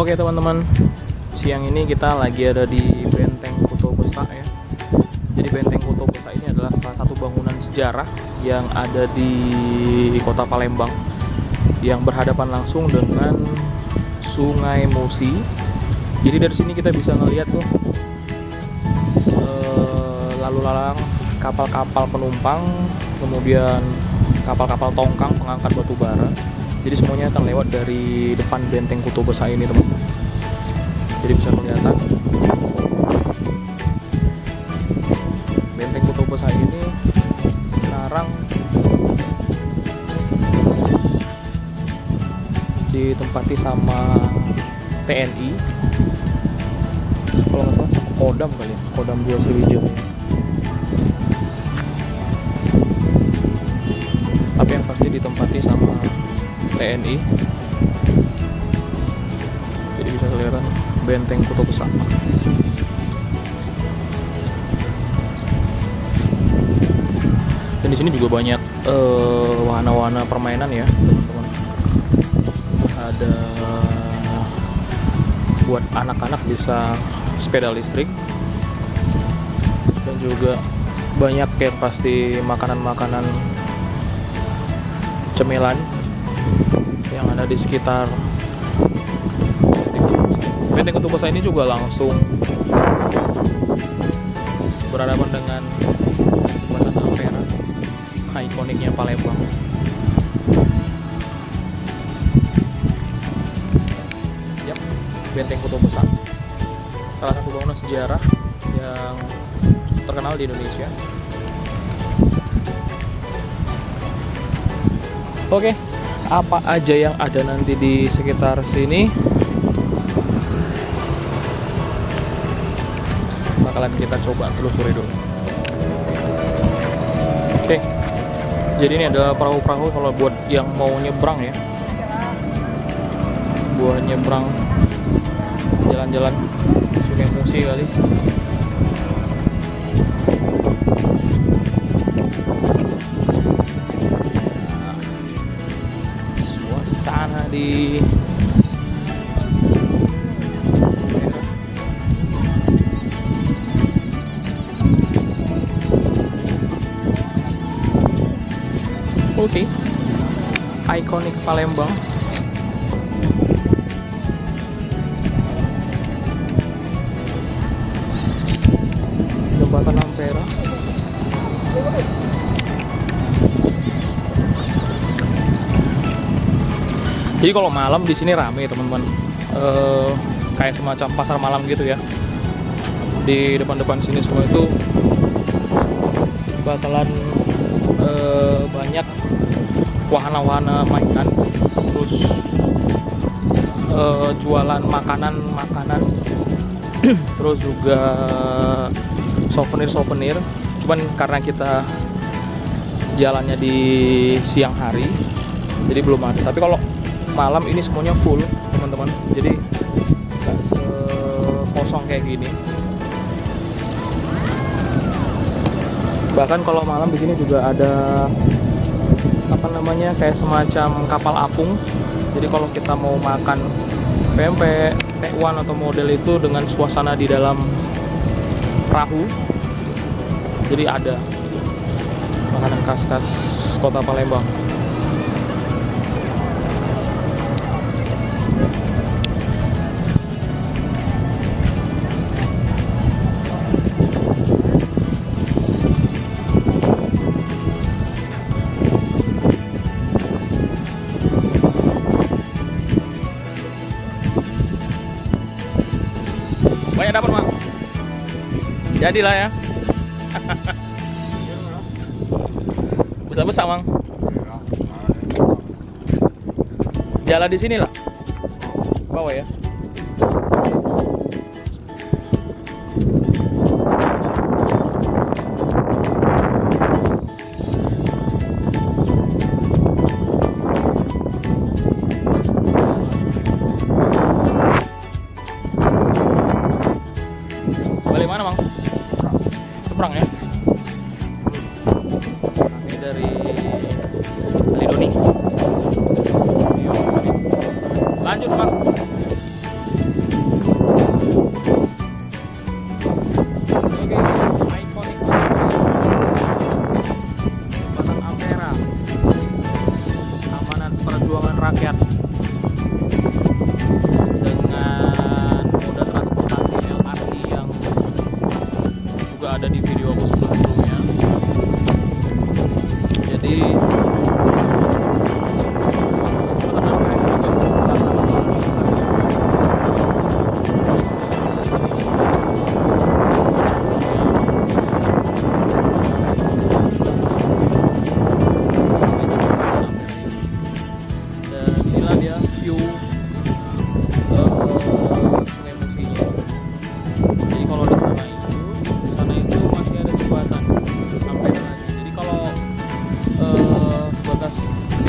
Oke teman-teman, siang ini kita lagi ada di Benteng Kutub Besar ya. Jadi Benteng Kutub Besar ini adalah salah satu bangunan sejarah yang ada di kota Palembang, yang berhadapan langsung dengan Sungai Musi. Jadi dari sini kita bisa ngelihat tuh lalu lalang kapal-kapal penumpang, kemudian kapal-kapal tongkang pengangkat batu bara. Jadi semuanya akan lewat dari depan Benteng Kutub Besar ini, teman-teman. Jadi bisa kelihatan Benteng Kutub Besar ini sekarang ditempati sama TNI, kalau nggak salah sama Kodam kali ya, Kodam 2 Sriwijaya. Tapi yang pasti ditempati sama TNI. Jadi bisa kelihatan Benteng Kutub Besar. Dan di sini juga banyak wahana-wahana permainan ya, teman-teman. Ada buat anak-anak bisa sepeda listrik, dan juga banyak yang pasti makanan-makanan cemilan yang ada di sekitar Benteng Kutub Besar ini juga langsung berhadapan dengan Jembatan Ampera, ikoniknya Palembang. Yap, Benteng Kutub Besar, salah satu bangunan sejarah yang terkenal di Indonesia. Oke, apa aja yang ada nanti di sekitar sini bakalan kita coba telusuri dulu. Oke, jadi ini adalah perahu-perahu kalau buat yang mau nyebrang ya, buat nyebrang jalan-jalan Sungai Musi kali. Suasana di Oke, ikonik Palembang. Jembatan Ampera. Jadi kalau malam di sini rame, teman-teman. Kayak semacam pasar malam gitu ya. Di depan-depan sini semua itu bakalan banyak wahana-wahana mainan, terus jualan makanan-makanan, terus juga souvenir-souvenir. Cuman karena kita jalannya di siang hari, jadi belum ada. Tapi kalau malam ini semuanya full, teman-teman. Jadi nggak sekosong kayak gini. Bahkan kalau malam di sini juga ada kayak semacam kapal apung. Jadi kalau kita mau makan pempek, tekwan atau model itu dengan suasana di dalam perahu, jadi ada makanan khas-khas kota Palembang. Banyak dapat, Mang. Jadilah ya. Besar-besar, Mang. Jalan di sini lah. Bawah ya. Balik mana, Mang? Seberang ya. Ini dari Alidoni. Lanjut, Mang. rakyat dengan moda transportasi LRT yang juga ada di video aku sebelumnya. Jadi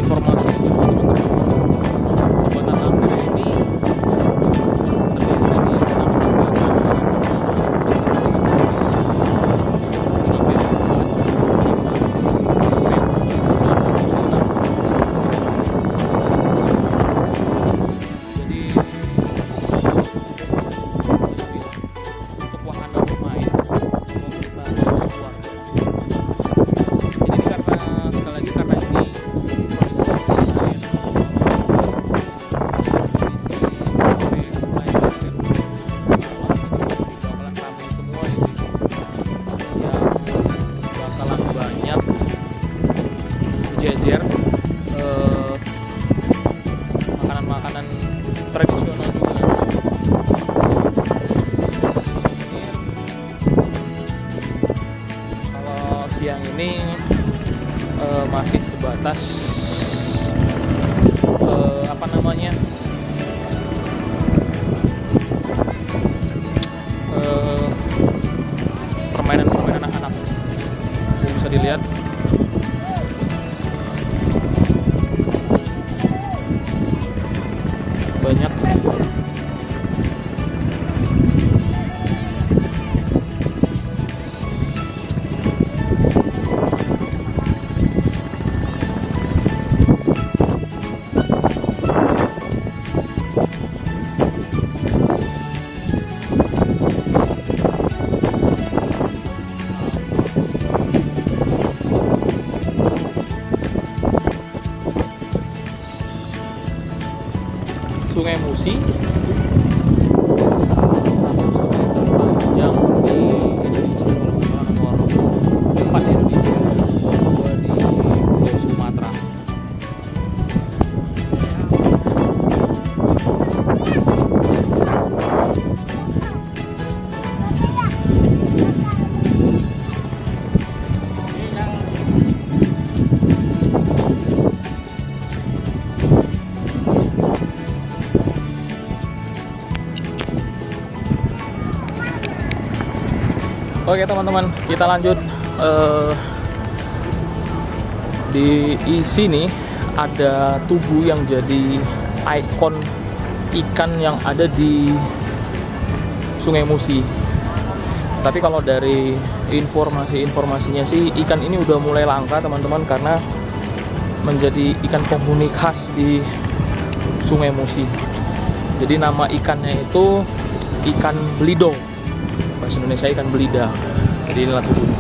informasi untuk teman-teman, jembatan Ampera ini terdiri dari 6 jejer makanan-makanan tradisional juga. Kalau siang ini masih sebatas apa namanya permainan anak-anak. Bisa dilihat banyak Sungai Musi, sungai terpanjang di Indonesia, nomor 4 di Indonesia, kedua di Pulau Sumatera. Oke teman-teman, kita lanjut. Di sini ada tugu yang jadi ikon ikan yang ada di Sungai Musi. Tapi kalau dari informasinya sih, ikan ini udah mulai langka teman-teman, karena menjadi ikan penghuni khas di Sungai Musi. Jadi nama ikannya itu ikan belido, bahasa Indonesia ikan belida. Jadi inilah tubuhnya.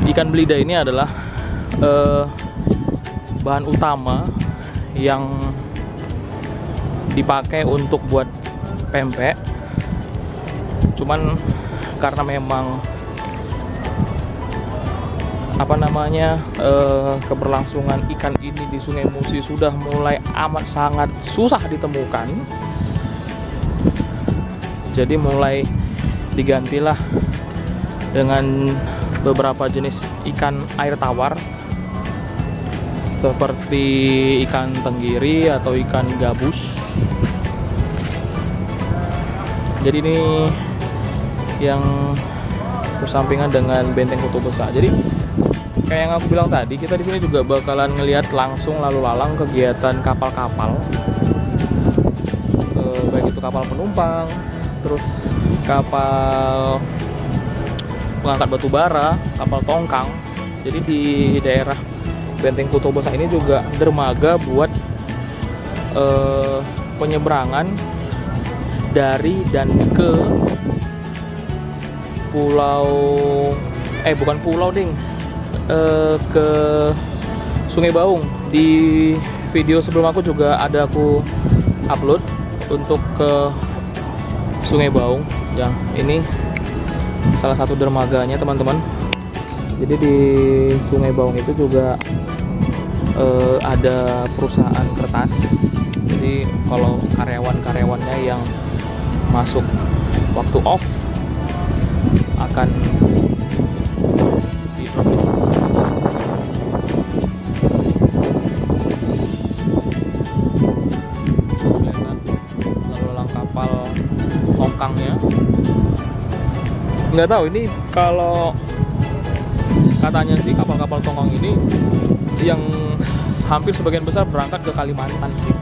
Ikan belida ini adalah bahan utama yang dipakai untuk buat pempek. Cuman karena memang apa namanya keberlangsungan ikan ini di Sungai Musi sudah mulai amat sangat susah ditemukan, jadi mulai digantilah dengan beberapa jenis ikan air tawar seperti ikan tenggiri atau ikan gabus. Jadi ini yang bersampingan dengan Benteng Kota Besar. Jadi kayak yang aku bilang tadi, kita di sini juga bakalan ngelihat langsung lalu lalang kegiatan kapal-kapal, baik itu kapal penumpang, terus kapal pengangkat batu bara, kapal tongkang. Jadi di daerah Benteng Kota Besar ini juga dermaga buat penyeberangan dari dan ke pulau bukan pulau ding, ke Sungai Baung. Di video sebelum aku juga ada aku upload untuk ke Sungai Baung. Ya, ini salah satu dermaganya teman-teman. Jadi di Sungai Baung itu juga ada perusahaan kertas. Jadi kalau karyawan-karyawannya yang masuk waktu off akan di drop di sana. Lalu lalang kapal tongkangnya. Nggak tahu ini, kalau katanya sih kapal-kapal tongkang ini yang hampir sebagian besar berangkat ke Kalimantan sih.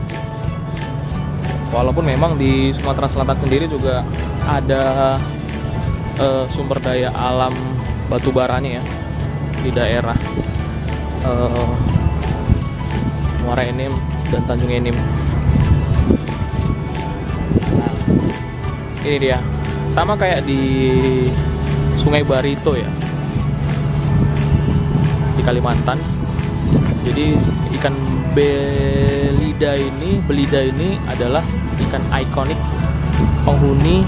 Walaupun memang di Sumatera Selatan sendiri juga ada sumber daya alam batu baranya ya, di daerah Muara Enim dan Tanjung Enim. Nah, ini dia, sama kayak di Sungai Barito ya, di Kalimantan. Jadi ikan belida ini adalah ikan ikonik penghuni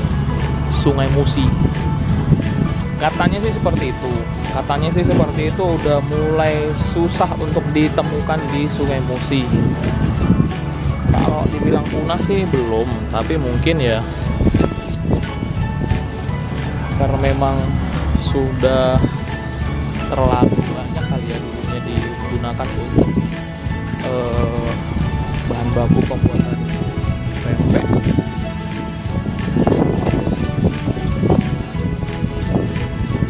Sungai Musi. Katanya sih seperti itu, udah mulai susah untuk ditemukan di Sungai Musi. Kalau dibilang punah sih belum, tapi mungkin ya karena memang sudah terlalu banyak kali ya dulunya digunakan untuk bahan baku pembuatan pempek.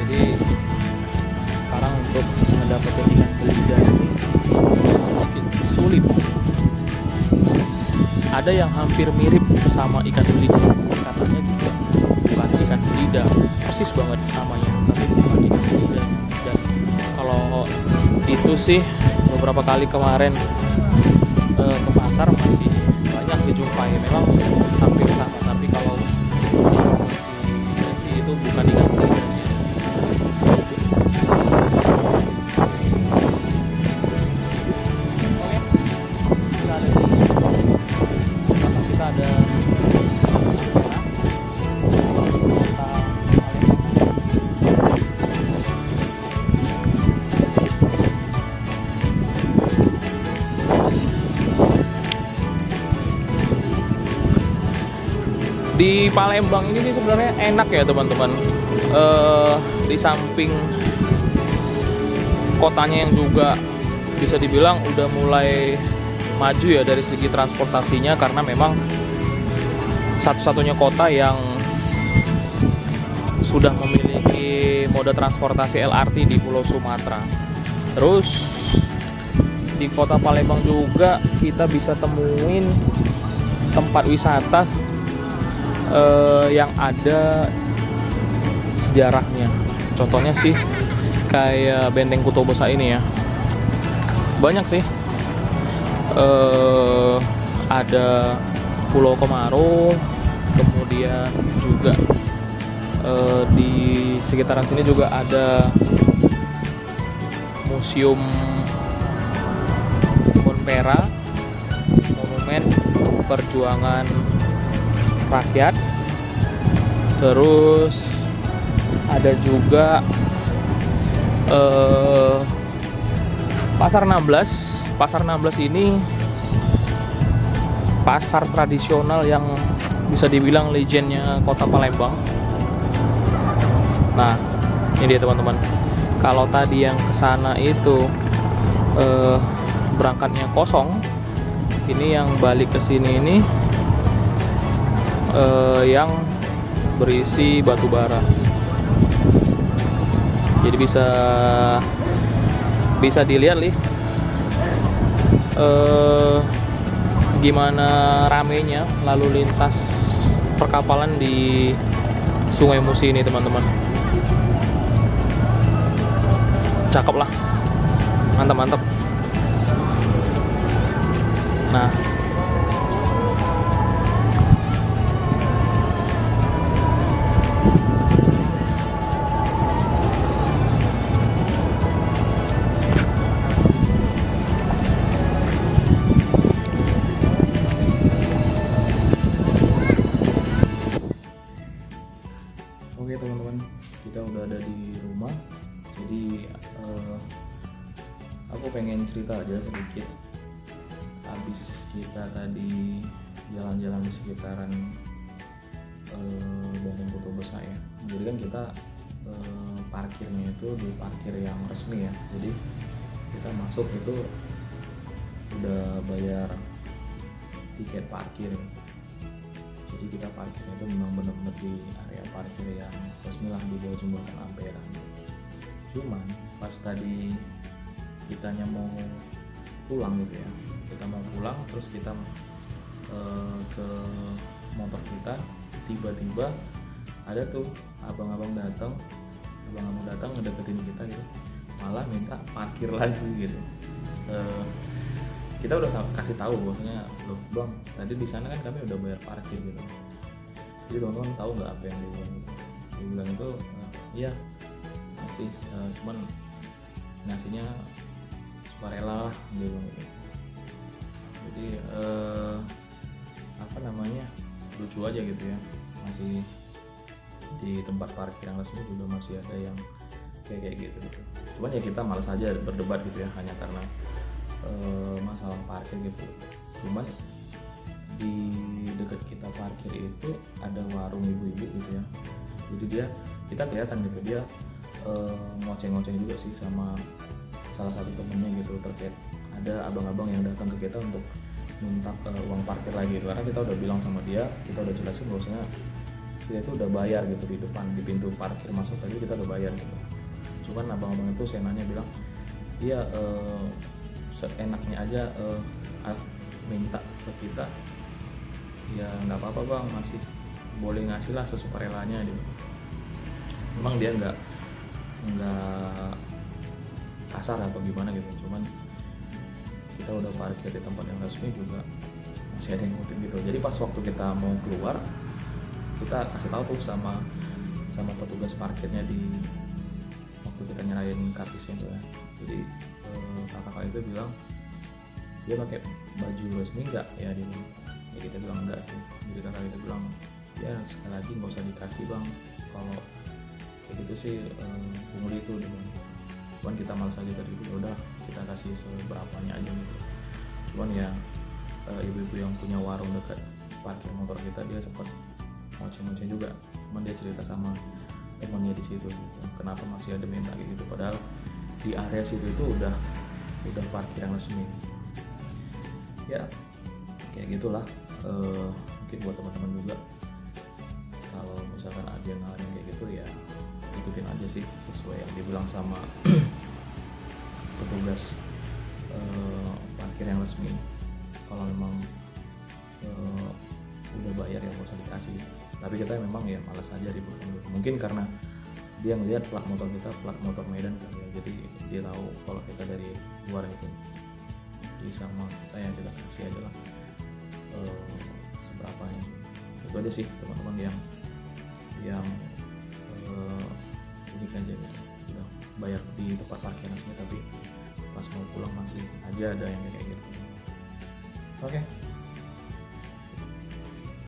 Jadi sekarang untuk mendapatkan ikan belida ini makin sulit. Ada yang hampir mirip sama ikan belida, katanya juga bukan ikan belida, persis banget samanya, tapi bukan ikan belida. Dan kalau itu sih beberapa kali kemarin ke pasar masih banyak dijumpai, memang hampir sama, tapi kalau informasi itu bukan ikan belida. Kita ada di Palembang ini sih sebenarnya enak ya teman-teman. Di samping kotanya yang juga bisa dibilang udah mulai maju ya dari segi transportasinya, karena memang satu-satunya kota yang sudah memiliki moda transportasi LRT di Pulau Sumatera. Terus di kota Palembang juga kita bisa temuin tempat wisata yang ada sejarahnya. Contohnya sih kayak Benteng Kutubesa ini ya. Banyak sih. Ada Pulau Komaru, kemudian juga di sekitaran sini juga ada Museum Monpera, Monumen Perjuangan Rakyat. Terus ada juga Pasar 16. Pasar 16 ini pasar tradisional yang bisa dibilang legendnya kota Palembang. Nah, ini dia teman-teman. Kalau tadi yang kesana itu berangkatnya kosong, ini yang balik ke sini ini yang berisi batu bara. Jadi bisa dilihat nih gimana ramenya lalu lintas perkapalan di Sungai Musi ini teman-teman. Cakep lah, mantap. Nah, cerita aja sedikit. Habis kita tadi jalan-jalan di sekitaran Benteng Kota Besar ya. Jadi kan kita parkirnya itu di parkir yang resmi ya. Jadi kita masuk itu udah bayar tiket parkir. Jadi kita parkirnya itu memang benar-benar di area parkir yang resmi lah di bawah jembatan Ampera. Cuman pas tadi kitanya mau pulang gitu ya, kita mau pulang terus kita ke motor kita, tiba-tiba ada tuh abang-abang datang ngedeketin kita gitu, malah minta parkir lagi gitu. Kita udah kasih tahu bahwasanya, loh bang, tadi di sana kan kami udah bayar parkir gitu. Jadi teman-teman tahu nggak apa yang dia bilang itu? Iya masih, cuman ngasihnya sukarela lah dia bilang gitu. Jadi apa namanya, lucu aja gitu ya, masih di tempat parkir yang resmi juga masih ada yang kayak gitu. Cuman ya kita malas aja berdebat gitu ya, hanya karena masalah parkir gitu. Cuman di dekat kita parkir itu ada warung ibu-ibu gitu ya. Jadi kita kelihatan gitu dia ngoceng-ngoceng juga sih sama salah satu temennya gitu, terkait ada abang-abang yang datang ke kita untuk minta uang parkir lagi gitu. Karena kita udah bilang sama dia, kita udah jelasin bahwasanya kita itu udah bayar gitu di depan, di pintu parkir masuk tadi kita udah bayar gitu. Cuman abang-abang itu saya nanya bilang, iya seenaknya aja minta ke kita, ya nggak apa-apa bang, masih boleh ngasih lah sesukarelanya gitu. Memang dia nggak kasar atau gimana gitu, cuman kita udah parkir di tempat yang resmi juga masih ada yang ngutip gitu. Jadi pas waktu kita mau keluar, kita kasih tahu tuh sama petugas parkirnya di waktu kita nyerahin kartisnya tuh ya. Jadi kakak itu bilang dia pakai baju resmi nggak ya, dia bilang. Ya kita bilang enggak sih. Jadi kakak itu bilang, ya sekali lagi nggak usah dikasih bang, kalau kayak gitu sih pungli itu dia bilang. Cuman kita malas aja tadi itu, udah kita kasih seberapanya aja gitu. Cuman ya ibu-ibu yang punya warung dekat parkir motor kita, dia sempat ngoceh-ngoceh juga. Cuman dia cerita sama temannya di situ gitu, kenapa masih ada minta kayak gitu, padahal di area situ itu udah parkir yang resmi. Ya kayak gitulah. Mungkin buat teman-teman juga, kalau misalkan ada yang ngalamin kayak gitu ya ikutin aja sih sesuai yang dibilang sama petugas parkir yang resmi. Kalau memang udah bayar ya nggak usah dikasih. Tapi kita memang ya malas aja ribut. Mungkin karena dia ngelihat plat motor kita plat motor Medan kan ya, jadi dia tahu kalau kita dari luar itu. Jadi sama kita yang kita kasih aja lah seberapa ini. Itu aja sih teman-teman yang unik aja gitu. Udah bayar di tempat parkir resmi tapi pas mau pulang masih aja ada yang kayak gitu. Oke.